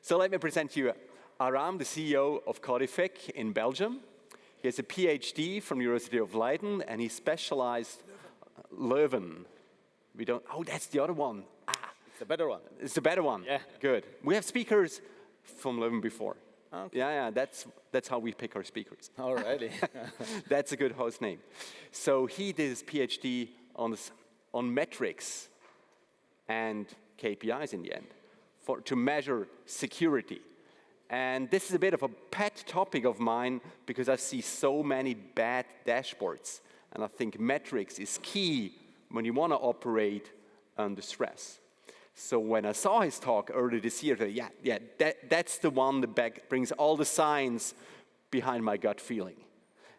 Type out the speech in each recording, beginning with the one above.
So let me present you Aram, the CEO of Codific in Belgium. He has a PhD from the University of Leiden, and he specialized Leuven. We don't. Oh, that's the other one. It's the better one. It's the better one. Yeah. Good. We have speakers from Leuven before. Okay. Yeah. That's how we pick our speakers. Alrighty. That's a good host name. So he did his PhD on metrics and KPIs in the end to measure security. And this is a bit of a pet topic of mine because I see so many bad dashboards. And I think metrics is key when you want to operate under stress. So when I saw his talk earlier this year, that's the one that brings all the science behind my gut feeling.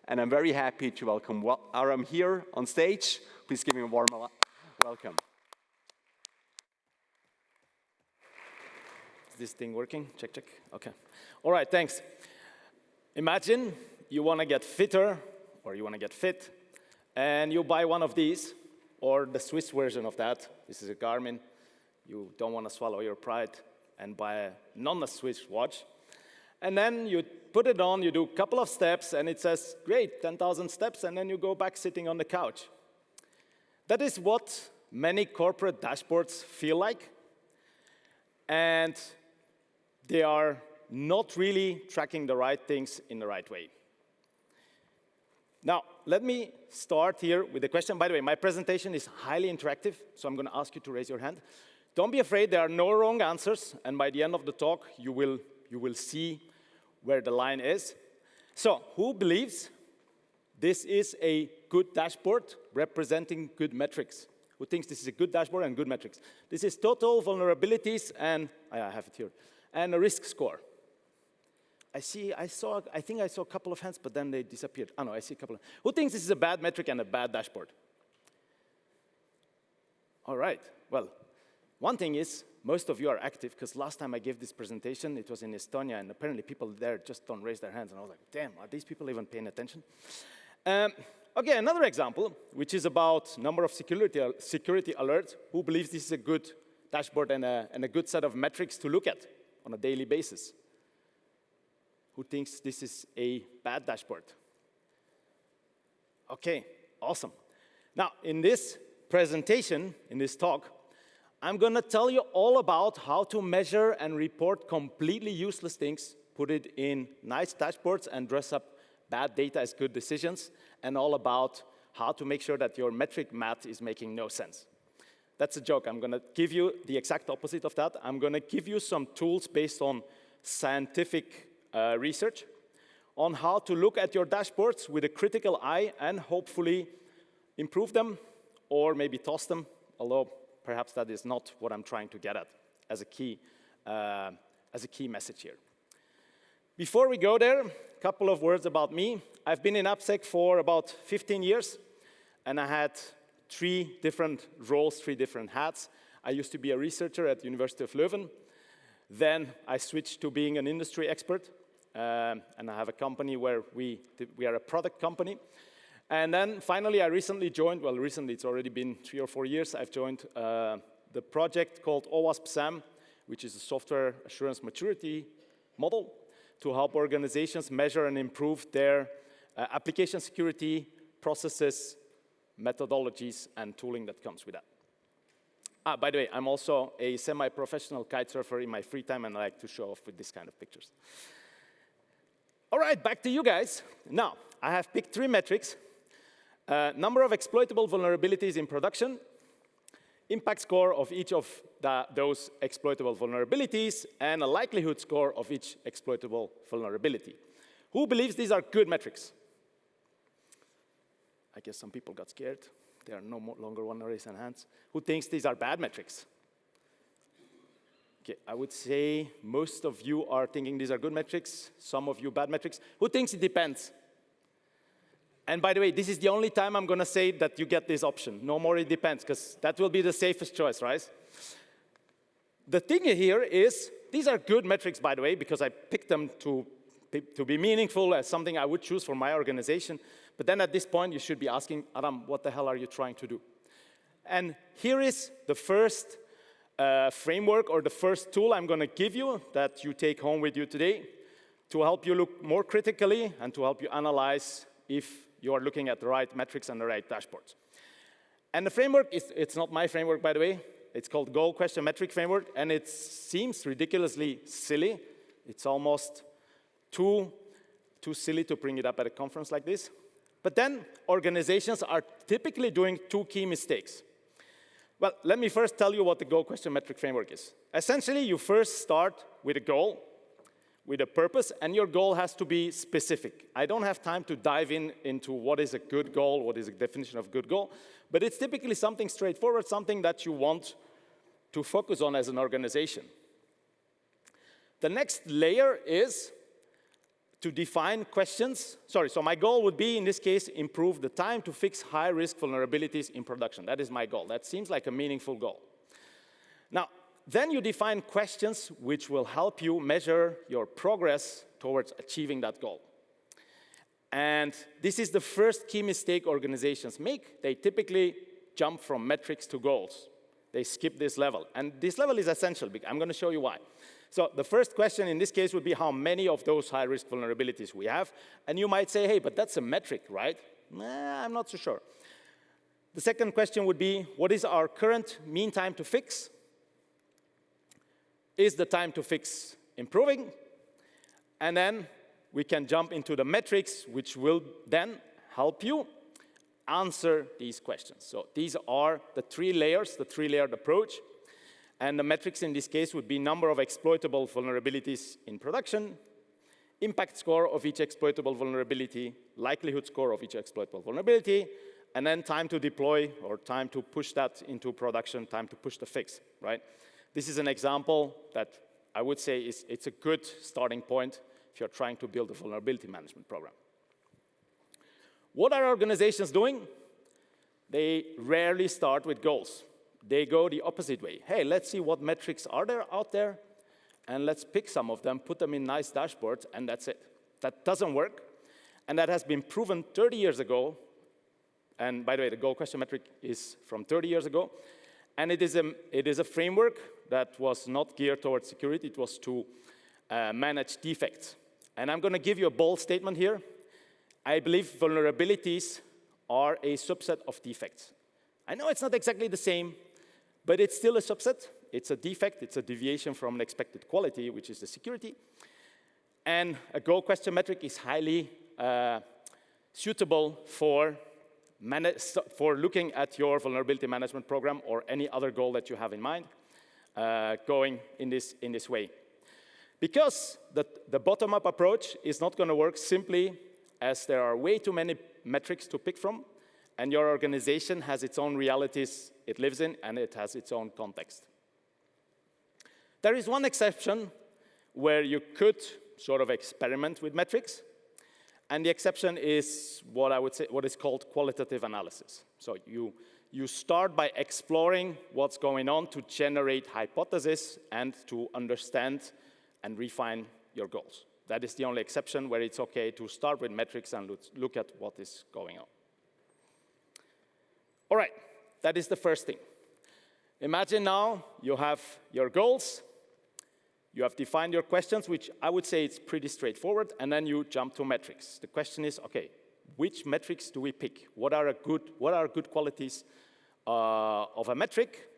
And I'm very happy to welcome Aram here on stage. Please give me a warm welcome. Is this thing working? Check, check. Okay. All right, thanks. Imagine you want to get fitter, or you want to get fit, and you buy one of these, or the Swiss version of that. This is a Garmin. You don't want to swallow your pride and buy a non-Swiss watch. And then you put it on, you do a couple of steps, and it says, great, 10,000 steps, and then you go back sitting on the couch. That is what many corporate dashboards feel like. And they are not really tracking the right things in the right way. Now, let me start here with a question. By the way, my presentation is highly interactive, so I'm going to ask you to raise your hand. Don't be afraid, there are no wrong answers, and by the end of the talk, you will see where the line is. So, who believes this is a good dashboard representing good metrics? Who thinks this is a good dashboard and good metrics? This is total vulnerabilities and, I have it here, and a risk score. I think I saw a couple of hands, but then they disappeared. Oh no, I see a couple of. Who thinks this is a bad metric and a bad dashboard? All right, well, one thing is, most of you are active, because last time I gave this presentation, it was in Estonia, and apparently people there just don't raise their hands, and I was like, damn, are these people even paying attention? Okay, another example, which is about number of security alerts. Who believes this is a good dashboard and a good set of metrics to look at on a daily basis? Who thinks this is a bad dashboard? Okay, awesome. Now, in this presentation, in this talk, I'm going to tell you all about how to measure and report completely useless things, put it in nice dashboards, and dress up bad data as good decisions, and all about how to make sure that your metric math is making no sense. That's a joke. I'm going to give you the exact opposite of that. I'm going to give you some tools based on scientific research on how to look at your dashboards with a critical eye and hopefully improve them or maybe toss them, although perhaps that is not what I'm trying to get at as a key message here. Before we go there, a couple of words about me. I've been in AppSec for about 15 years, and I had 3 different roles, 3 different hats. I used to be a researcher at the University of Leuven. Then I switched to being an industry expert, and I have a company where we are a product company. And then finally, I recently joined, well, recently, it's already been 3 or 4 years, I've joined the project called Hovsepyan, which is a software assurance maturity model to help organizations measure and improve their application security, processes, methodologies, and tooling that comes with that. By the way, I'm also a semi-professional kite surfer in my free time, and I like to show off with this kind of pictures. All right, back to you guys. Now, I have picked 3 metrics. Number of exploitable vulnerabilities in production, impact score of each of those exploitable vulnerabilities, and a likelihood score of each exploitable vulnerability. Who believes these are good metrics? I guess some people got scared. They are no longer want to raise their hands. Who thinks these are bad metrics? Okay, I would say most of you are thinking these are good metrics, some of you bad metrics. Who thinks it depends? And by the way, this is the only time I'm going to say that you get this option. No more it depends, because that will be the safest choice, right? The thing here is, these are good metrics, by the way, because I picked them to be meaningful as something I would choose for my organization. But then at this point, you should be asking, Aram, what the hell are you trying to do? And here is the first framework or the first tool I'm going to give you that you take home with you today to help you look more critically and to help you analyze if you are looking at the right metrics and the right dashboards. And the framework, it's not my framework, by the way. It's called Goal Question Metric Framework, and it seems ridiculously silly. It's almost too silly to bring it up at a conference like this. But then organizations are typically doing two key mistakes. Well, let me first tell you what the Goal Question Metric Framework is. Essentially, you first start with a goal, with a purpose, and your goal has to be specific. I don't have time to dive into what is a good goal, what is a definition of good goal, but it's typically something straightforward, something that you want to focus on as an organization. The next layer is to define questions. So my goal would be, in this case, improve the time to fix high-risk vulnerabilities in production. That is my goal. That seems like a meaningful goal. Now, then you define questions which will help you measure your progress towards achieving that goal. And this is the first key mistake organizations make. They typically jump from metrics to goals. They skip this level. And this level is essential. I'm going to show you why. So the first question in this case would be how many of those high-risk vulnerabilities we have. And you might say, hey, but that's a metric, right? Nah, I'm not so sure. The second question would be, what is our current mean time to fix? Is the time to fix improving? And then we can jump into the metrics, which will then help you answer these questions. So these are the three layers, the three-layered approach. And the metrics in this case would be number of exploitable vulnerabilities in production, impact score of each exploitable vulnerability, likelihood score of each exploitable vulnerability, and then time to deploy or time to push that into production, time to push the fix, right? This is an example that I would say it's a good starting point if you're trying to build a vulnerability management program. What are organizations doing? They rarely start with goals. They go the opposite way. Hey, let's see what metrics are there out there, and let's pick some of them, put them in nice dashboards, and that's it. That doesn't work, and that has been proven 30 years ago. And by the way, the goal question metric is from 30 years ago. And it is a framework that was not geared towards security. It was to manage defects. And I'm going to give you a bold statement here. I believe vulnerabilities are a subset of defects. I know it's not exactly the same, but it's still a subset. It's a defect. It's a deviation from an expected quality, which is the security. And a goal question metric is highly suitable for looking at your vulnerability management program or any other goal that you have in mind, going in this way. Because the bottom-up approach is not going to work simply as there are way too many metrics to pick from, and your organization has its own realities it lives in, and it has its own context. There is one exception where you could sort of experiment with metrics, and the exception is what I would say, what is called qualitative analysis. So you start by exploring what's going on to generate hypotheses and to understand and refine your goals. That is the only exception where it's okay to start with metrics and look at what is going on. All right, that is the first thing. Imagine now you have your goals, you have defined your questions, which I would say it's pretty straightforward, and then you jump to metrics. The question is, okay, which metrics do we pick? What are good qualities of a metric?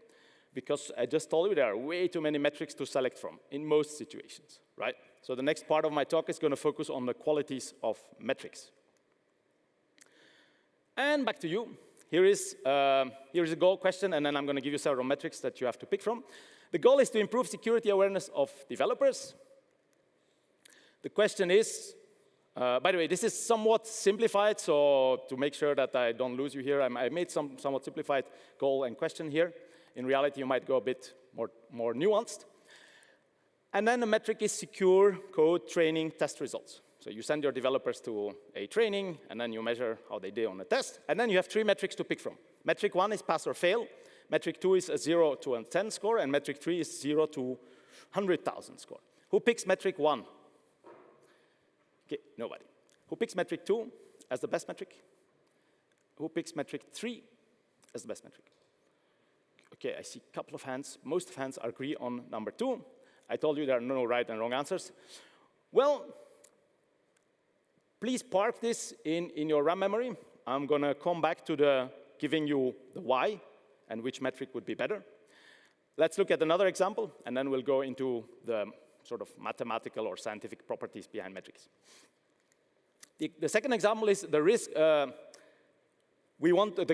Because I just told you there are way too many metrics to select from in most situations, right? So the next part of my talk is going to focus on the qualities of metrics. And back to you. Here is a goal question, and then I'm going to give you several metrics that you have to pick from. The goal is to improve security awareness of developers. The question is, by the way, this is somewhat simplified, so to make sure that I don't lose you here, I made some somewhat simplified goal and question here. In reality, you might go a bit more nuanced. And then the metric is secure code training test results. So you send your developers to a training, and then you measure how they did on the test. And then you have 3 metrics to pick from. Metric 1 is pass or fail. Metric 2 is a 0 to a 10 score. And metric 3 is 0 to 100,000 score. Who picks metric 1? Okay, nobody. Who picks metric 2 as the best metric? Who picks metric 3 as the best metric? Okay, I see a couple of hands. Most hands agree on number 2. I told you there are no right and wrong answers. Well, please park this in your RAM memory. I'm going to come back to giving you the why and which metric would be better. Let's look at another example, and then we'll go into the sort of mathematical or scientific properties behind metrics. The second example is the risk. The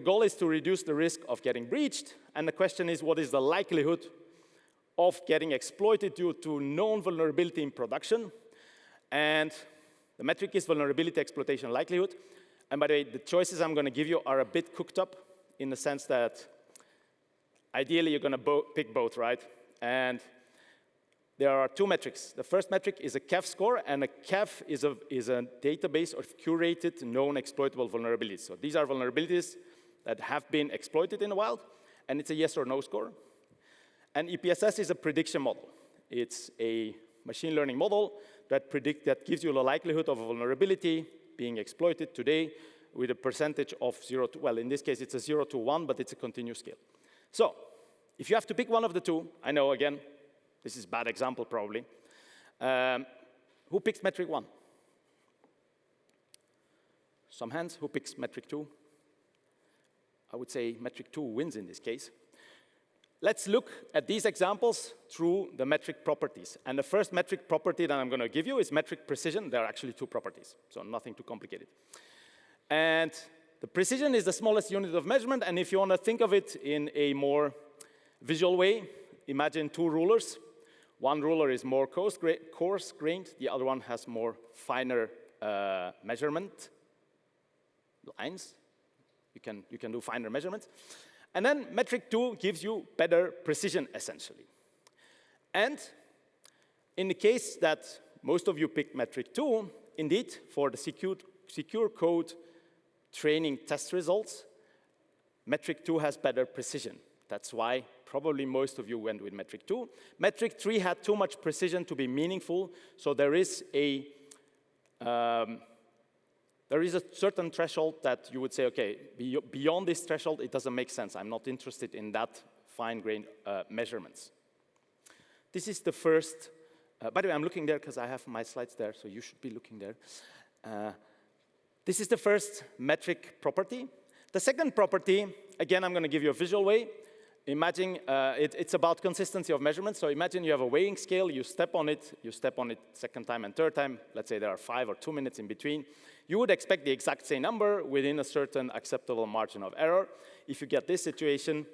goal is to reduce the risk of getting breached, and the question is, what is the likelihood of getting exploited due to known vulnerability in production? And the metric is vulnerability exploitation likelihood. And by the way, the choices I'm going to give you are a bit cooked up in the sense that ideally you're going to pick both, right? And there are 2 metrics. The first metric is a KEV score, and a KEV is a database of curated known exploitable vulnerabilities. So these are vulnerabilities that have been exploited in the wild, and it's a yes or no score. And EPSS is a prediction model. It's a machine learning model that gives you the likelihood of a vulnerability being exploited today with a percentage of 0 to, well, in this case, it's a 0 to 1, but it's a continuous scale. So if you have to pick one of the 2, I know, again, this is a bad example, probably. Who picks metric 1? Some hands. Who picks metric 2? I would say metric 2 wins in this case. Let's look at these examples through the metric properties. And the first metric property that I'm going to give you is metric precision. There are actually 2 properties, so nothing too complicated. And the precision is the smallest unit of measurement, and if you want to think of it in a more visual way, imagine 2 rulers. One ruler is more coarse-grained, the other one has more finer measurement lines. You can do finer measurements. And then metric 2 gives you better precision, essentially. And in the case that most of you picked metric 2, indeed, for the secure code training test results, metric 2 has better precision. That's why probably most of you went with metric 2. Metric 3 had too much precision to be meaningful, so there is a certain threshold that you would say, okay, beyond this threshold, it doesn't make sense. I'm not interested in that fine-grained measurements. This is the first, by the way, I'm looking there because I have my slides there, so you should be looking there. This is the first metric property. The second property, again, I'm going to give you a visual way. Imagine it's about consistency of measurements. So imagine you have a weighing scale, you step on it second time and third time. Let's say there are 5 or 2 minutes in between. You would expect the exact same number within a certain acceptable margin of error. If you get this situation,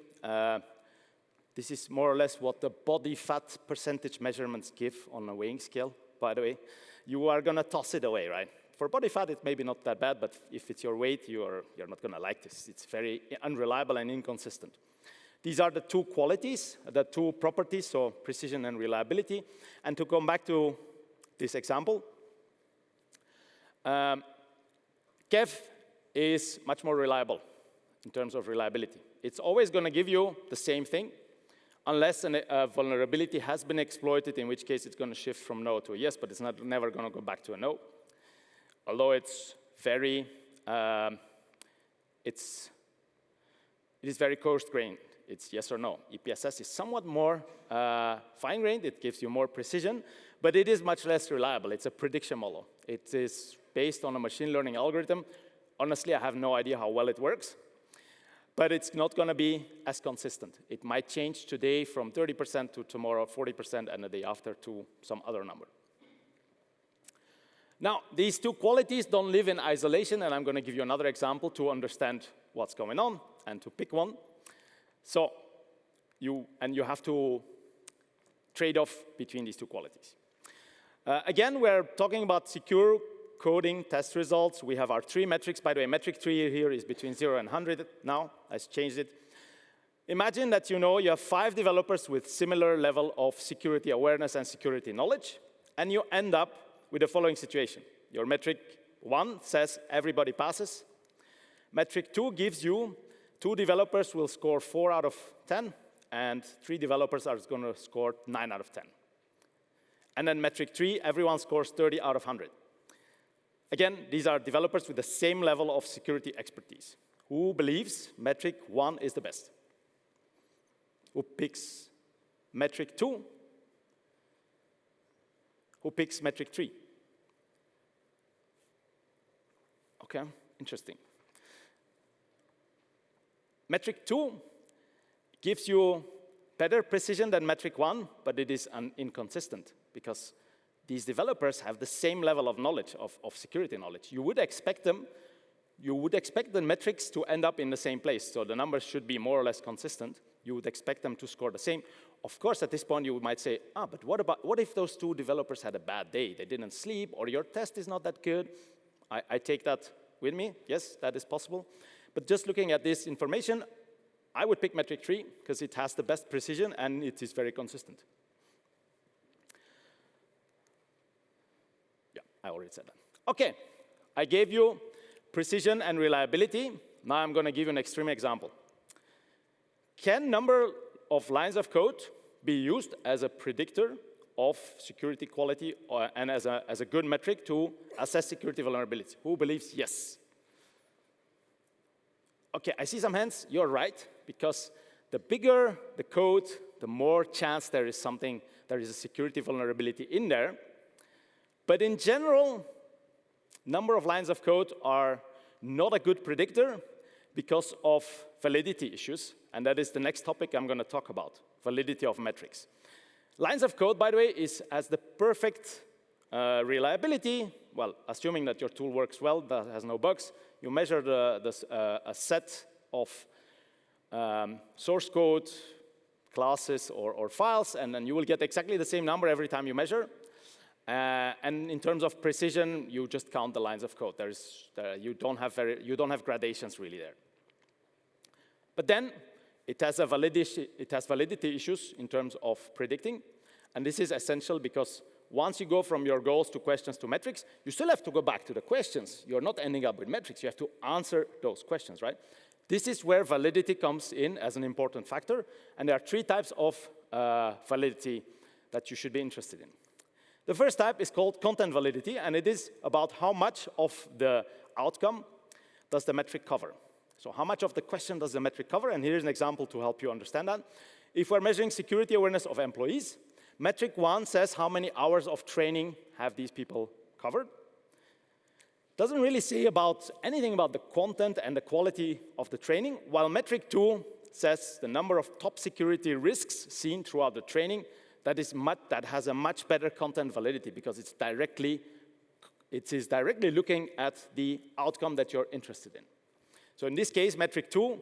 this is more or less what the body fat percentage measurements give on a weighing scale, by the way. You are going to toss it away, right? For body fat, it's maybe not that bad, but if it's your weight, you're not going to like this. It's very unreliable and inconsistent. These are the 2 qualities, the 2 properties, so precision and reliability. And to come back to this example, KEV is much more reliable in terms of reliability. It's always going to give you the same thing, unless a vulnerability has been exploited, in which case it's going to shift from no to a yes, but it's never going to go back to a no. Although it's very, it is very coarse-grained. It's yes or no. EPSS is somewhat more fine-grained. It gives you more precision, but it is much less reliable. It's a prediction model. It is based on a machine learning algorithm. Honestly, I have no idea how well it works, but it's not going to be as consistent. It might change today from 30% to tomorrow 40%, and the day after to some other number. Now, these 2 qualities don't live in isolation, and I'm going to give you another example to understand what's going on and to pick one. So you have to trade off between these 2 qualities. Again, we're talking about secure coding test results. We have our 3 metrics. By the way, metric 3 here is between 0 and 100 now. I've changed it. Imagine that you have 5 developers with similar level of security awareness and security knowledge, and you end up with the following situation. Your metric 1 says everybody passes. Metric 2 gives you 2 developers will score 4 out of 10, and 3 developers are going to score 9 out of 10. And then metric 3, everyone scores 30 out of 100. Again, these are developers with the same level of security expertise. Who believes metric 1 is the best? Who picks metric 2? Who picks metric 3? Okay, interesting. Metric 2 gives you better precision than metric 1, but it is inconsistent because these developers have the same level of knowledge, of security knowledge. You would expect the metrics to end up in the same place, so the numbers should be more or less consistent. You would expect them to score the same. Of course, at this point, you might say, but what if those two developers had a bad day? They didn't sleep, or your test is not that good. I take that with me. Yes, that is possible. But just looking at this information, I would pick metric 3 because it has the best precision and it is very consistent. Yeah, I already said that. Okay, I gave you precision and reliability. Now I'm going to give you an extreme example. Can number of lines of code be used as a predictor of security quality and as a good metric to assess security vulnerability? Who believes yes? Okay, I see some hands. You're right, because the bigger the code, the more chance there is a security vulnerability in there. But in general, number of lines of code are not a good predictor because of validity issues, and that is the next topic I'm going to talk about, validity of metrics. Lines of code, by the way, has the perfect reliability. Well, assuming that your tool works well, that has no bugs. You measure a set of source code, classes, or files, and then you will get exactly the same number every time you measure. And in terms of precision, you just count the lines of code. You don't have gradations really there. But then it has validity issues in terms of predicting, and this is essential because once you go from your goals to questions to metrics, you still have to go back to the questions. You're not ending up with metrics. You have to answer those questions, right? This is where validity comes in as an important factor, and there are 3 types of validity that you should be interested in. The first type is called content validity, and it is about how much of the outcome does the metric cover. So how much of the question does the metric cover? And here's an example to help you understand that. If we're measuring security awareness of employees, metric 1 says how many hours of training have these people covered. Doesn't really say anything about the content and the quality of the training, while metric 2 says the number of top security risks seen throughout the training. That has a much better content validity because it is directly looking at the outcome that you're interested in. So in this case, metric 2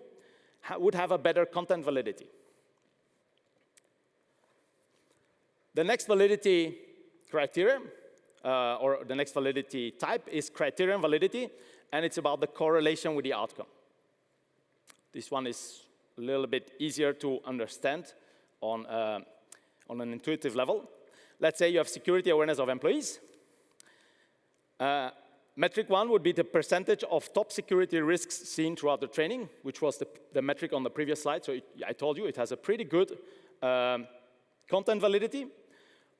would have a better content validity. The next validity criteria, or the next validity type is criterion validity, and it's about the correlation with the outcome. This one is a little bit easier to understand on an intuitive level. Let's say you have security awareness of employees. Metric 1 would be the percentage of top security risks seen throughout the training, which was the metric on the previous slide. So I told you it has a pretty good content validity.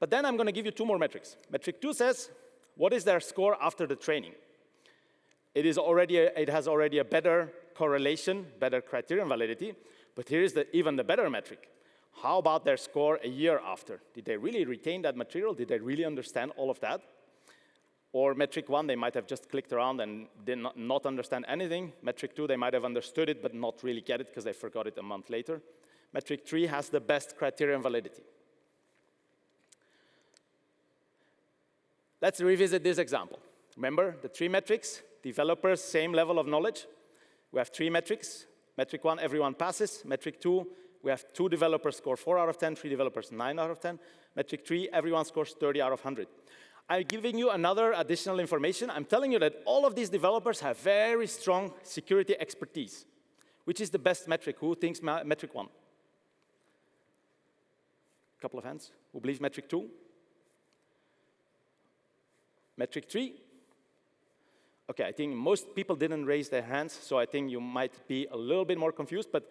But then I'm going to give you 2 more metrics. Metric 2 says, what is their score after the training? It has already a better correlation, better criterion validity. But here is even the better metric. How about their score a year after? Did they really retain that material? Did they really understand all of that? Or metric 1, they might have just clicked around and did not understand anything. Metric 2, they might have understood it, but not really get it because they forgot it a month later. Metric 3 has the best criterion validity. Let's revisit this example. Remember the 3 metrics, developers, same level of knowledge. We have 3 metrics. Metric 1, everyone passes. Metric 2, we have 2 developers score 4 out of 10, 3 developers 9 out of 10. Metric 3, everyone scores 30 out of 100. I'm giving you another additional information. I'm telling you that all of these developers have very strong security expertise. Which is the best metric? Who thinks metric 1? Couple of hands. Who believes metric 2? Metric 3? Okay, I think most people didn't raise their hands, so I think you might be a little bit more confused. But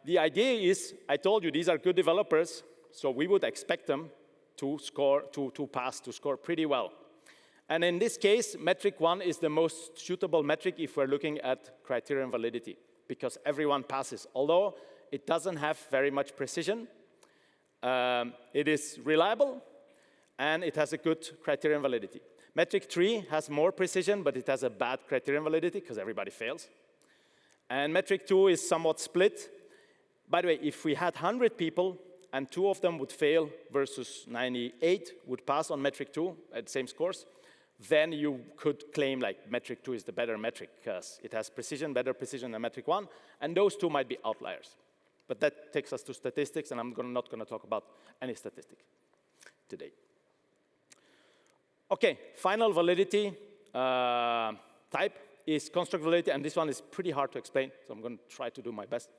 the idea is, I told you these are good developers, so we would expect them to score pretty well. And in this case, metric 1 is the most suitable metric if we're looking at criterion validity, because everyone passes. Although it doesn't have very much precision. It is reliable, and it has a good criterion validity. Metric 3 has more precision, but it has a bad criterion validity because everybody fails. And metric 2 is somewhat split. By the way, if we had 100 people and 2 of them would fail versus 98 would pass on metric 2 at the same scores, then you could claim like metric 2 is the better metric because it has precision, better precision than metric 1, and those 2 might be outliers. But that takes us to statistics, and I'm not going to talk about any statistic today. Okay, final validity type is construct validity, and this one is pretty hard to explain, so I'm going to try to do my best.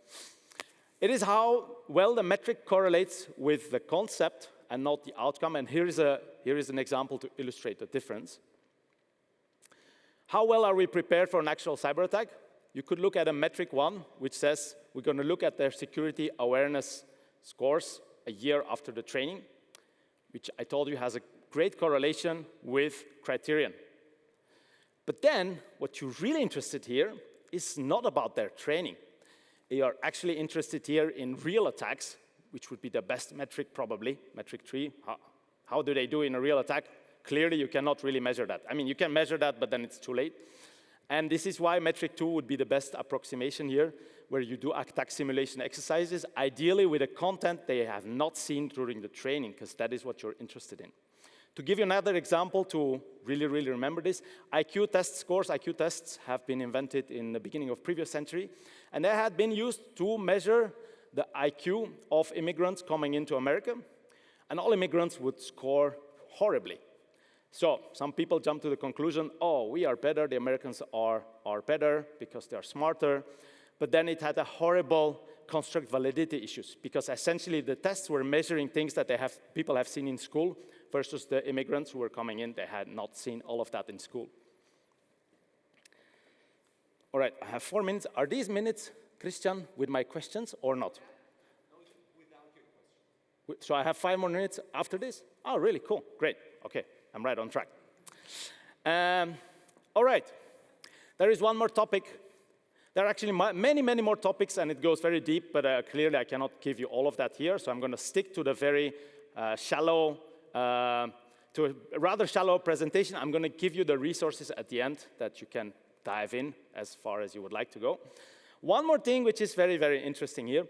It is how well the metric correlates with the concept and not the outcome, and here is an example to illustrate the difference. How well are we prepared for an actual cyber attack? You could look at a metric 1, which says we're going to look at their security awareness scores a year after the training, which I told you has a great correlation with criterion. But then, what you're really interested here is not about their training. You are actually interested here in real attacks, which would be the best metric probably, metric 3. How do they do in a real attack? Clearly, you cannot really measure that. I mean, you can measure that, but then it's too late. And this is why metric 2 would be the best approximation here, where you do attack simulation exercises, ideally with a content they have not seen during the training, because that is what you're interested in. To give you another example to really, really remember this, IQ test scores, IQ tests have been invented in the beginning of previous century, and they had been used to measure the IQ of immigrants coming into America, and all immigrants would score horribly. So some people jump to the conclusion, oh, we are better, the Americans are better because they are smarter, but then it had a horrible construct validity issues, because essentially the tests were measuring things that people have seen in school versus the immigrants who were coming in, they had not seen all of that in school. All right, I have 4 minutes. Are these minutes, Christian, with my questions or not? No, without your question. So I have 5 more minutes after this? Oh, really? Cool. Great. Okay, I'm right on track. All right, there is one more topic. There are actually many, many more topics, and it goes very deep, but clearly I cannot give you all of that here, so I'm going to stick to the very shallow, to a rather shallow presentation. I'm going to give you the resources at the end that you can dive in as far as you would like to go. One more thing which is very, very interesting here.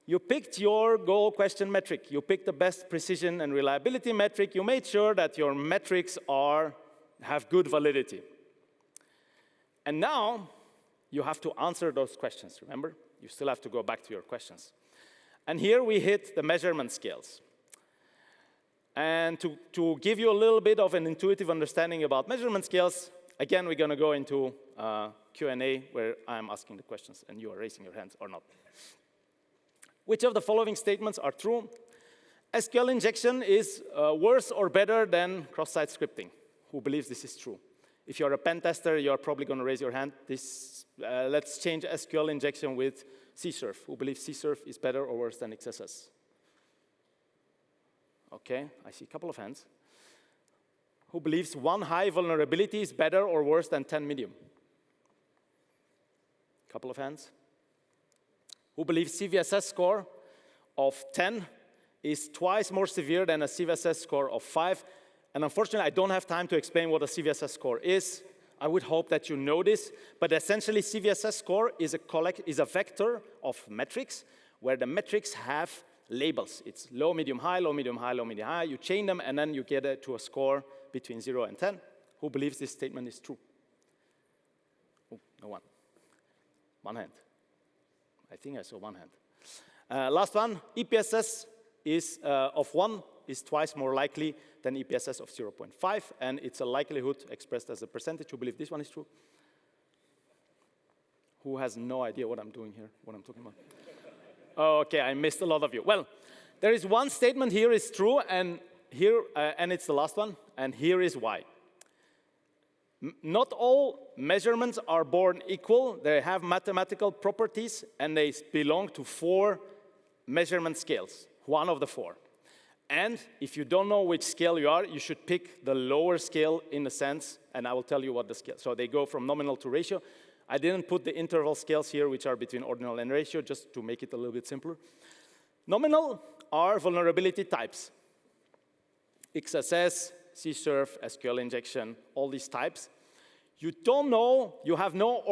You picked your goal question metric. You picked the best precision and reliability metric. You made sure that your metrics have good validity. And now, you have to answer those questions, remember? You still have to go back to your questions. And here we hit the measurement scales. And to give you a little bit of an intuitive understanding about measurement scales, again, we're going to go into Q&A where I'm asking the questions and you are raising your hands or not. Which of the following statements are true? SQL injection is worse or better than cross-site scripting. Who believes this is true? If you're a pen tester, you're probably going to raise your hand. Let's change SQL injection with CSRF. Who believes CSRF is better or worse than XSS? Okay, I see a couple of hands. Who believes 1 high vulnerability is better or worse than 10 medium? Couple of hands. Who believes CVSS score of 10 is twice more severe than a CVSS score of 5? And unfortunately, I don't have time to explain what a CVSS score is. I would hope that you know this, but essentially CVSS score is a vector of metrics where the metrics have labels. It's low, medium, high, low, medium, high, low, medium, high. You chain them, and then you get it to a score between 0 and 10. Who believes this statement is true? Oh, no one. One hand. I think I saw one hand. Last one, EPSS of 1 is twice more likely than EPSS of 0.5, and it's a likelihood expressed as a percentage. Who believe this one is true? Who has no idea what I'm doing here, what I'm talking about? Oh, okay, I missed a lot of you. Well, there is one statement here is true, and it's the last one, and here is why. Not all measurements are born equal. They have mathematical properties, and they belong to 4 measurement scales, one of the 4. And if you don't know which scale you are, you should pick the lower scale in a sense, and I will tell you what the scale. So they go from nominal to ratio. I didn't put the interval scales here, which are between ordinal and ratio, just to make it a little bit simpler. Nominal are vulnerability types. XSS, CSRF, SQL injection, all these types. You don't know, you have no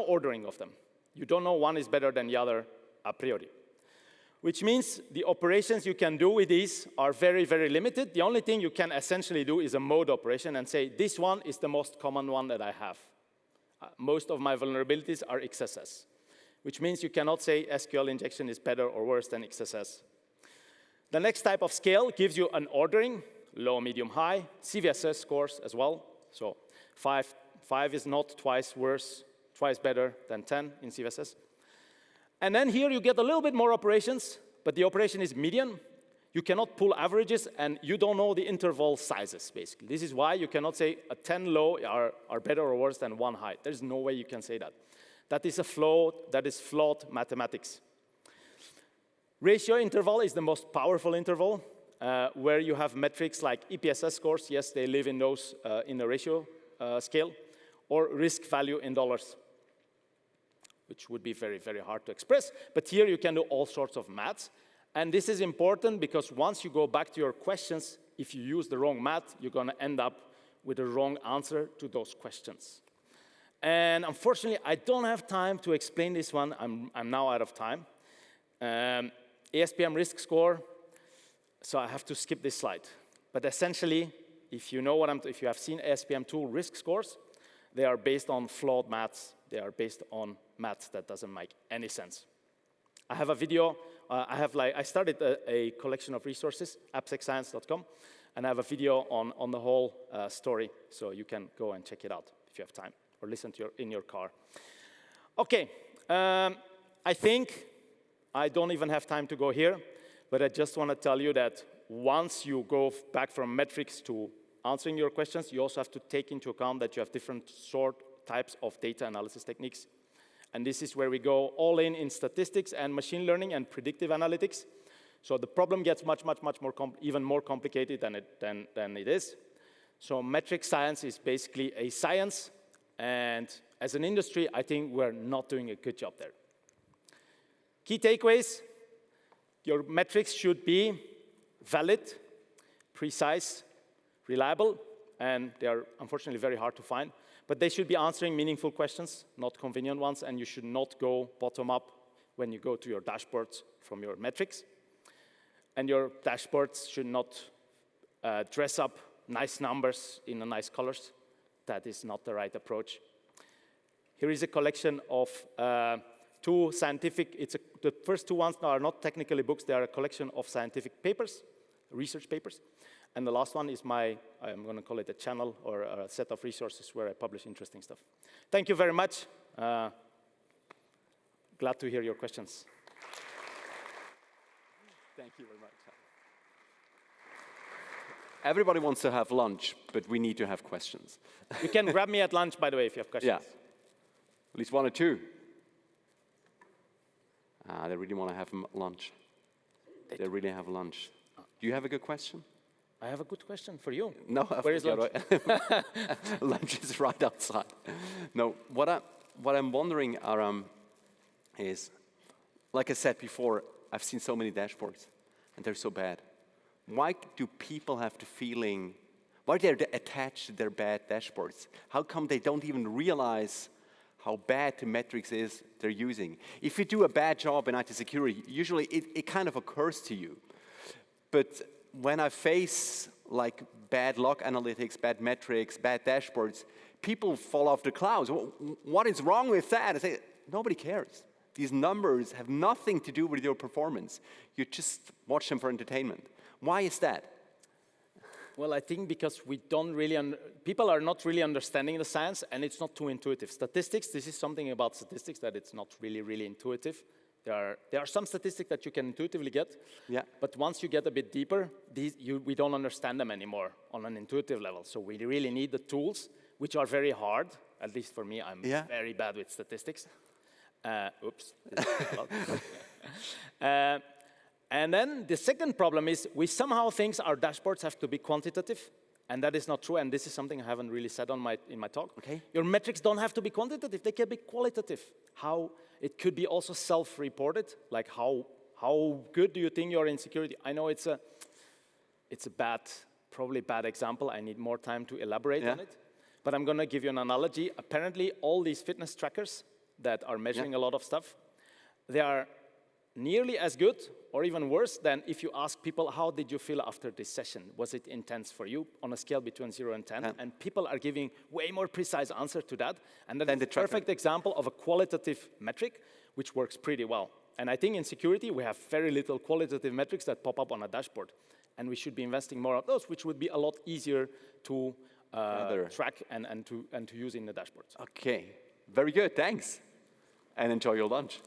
ordering of them. You don't know one is better than the other a priori. Which means the operations you can do with these are very, very limited. The only thing you can essentially do is a mode operation and say, this one is the most common one that I have. Most of my vulnerabilities are XSS, which means you cannot say SQL injection is better or worse than XSS. The next type of scale gives you an ordering, low, medium, high, CVSS scores as well. So 5 is not twice worse, twice better than 10 in CVSS. And then here you get a little bit more operations, but the operation is median. You cannot pull averages, and you don't know the interval sizes, basically. This is why you cannot say a 10 low are better or worse than 1 high. There's no way you can say that. That is flawed mathematics. Ratio interval is the most powerful interval, where you have metrics like EPSS scores. Yes, they live in those in the ratio scale, or risk value in dollars, which would be very, very hard to express. But here you can do all sorts of maths. And this is important because once you go back to your questions, if you use the wrong math, you're going to end up with the wrong answer to those questions. And unfortunately, I don't have time to explain this one. I'm now out of time. ASPM risk score, so I have to skip this slide. But essentially, if you know if you have seen ASPM tool risk scores, they are based on flawed maths. They are based on maths that doesn't make any sense. I have a video. I started a collection of resources, appsecscience.com, and I have a video on the whole story, so you can go and check it out if you have time, or listen to in your car. Okay, I think I don't even have time to go here, but I just want to tell you that once you go back from metrics to answering your questions, you also have to take into account that you have different types of data analysis techniques. And this is where we go all in statistics and machine learning and predictive analytics. So the problem gets much more even more complicated than it is. So metric science is basically a science, and as an industry, I think we're not doing a good job there. Key takeaways: your metrics should be valid, precise, reliable, and they are unfortunately very hard to find. But they should be answering meaningful questions, not convenient ones, and you should not go bottom up when you go to your dashboards from your metrics. And your dashboards should not dress up nice numbers in nice colors. That is not the right approach. Here is a collection of two scientific, the first two ones are not technically books, they are a collection of scientific papers, research papers. And the last one is I'm going to call it a channel or a set of resources where I publish interesting stuff. Thank you very much. Glad to hear your questions. Thank you very much. Everybody wants to have lunch, but we need to have questions. You can grab me at lunch, by the way, if you have questions. Yeah, at least one or two. They really want to have lunch. They really have lunch. Do you have a good question? I have a good question for you. No, where is lunch? Lunch is right outside. No, what I'm wondering, Aram, is, like I said before, I've seen so many dashboards, and they're so bad. Why do people have the feeling, why they're attached to their bad dashboards? How come they don't even realize how bad the metrics is they're using? If you do a bad job in IT security, usually it kind of occurs to you. But when I face like bad log analytics, bad metrics, bad dashboards, people fall off the clouds. What is wrong with that? I say, nobody cares. These numbers have nothing to do with your performance. You just watch them for entertainment. Why is that? Well, I think because we don't really, people are not really understanding the science, and it's not too intuitive. Statistics, this is something about statistics that it's not really intuitive. There are some statistics that you can intuitively get, yeah. But once you get a bit deeper, we don't understand them anymore on an intuitive level. So we really need the tools, which are very hard. At least for me, I'm very bad with statistics. Oops. And then the second problem is we somehow think our dashboards have to be quantitative, And that is not true, and this is something I haven't really said in my talk. Okay. Your metrics don't have to be quantitative, they can be qualitative. How it could be also self-reported, like how good do you think you're in security? I know it's a probably bad example, I need more time to elaborate on it. But I'm gonna give you an analogy. Apparently, all these fitness trackers that are measuring a lot of stuff, they are nearly as good or even worse than if you ask people, how did you feel after this session? Was it intense for you on a scale between 0 and 10? And people are giving way more precise answer to that. And that is a perfect example of a qualitative metric, which works pretty well. And I think in security, we have very little qualitative metrics that pop up on a dashboard. And we should be investing more of those, which would be a lot easier to track and to use in the dashboards. Okay, very good, thanks. And enjoy your lunch.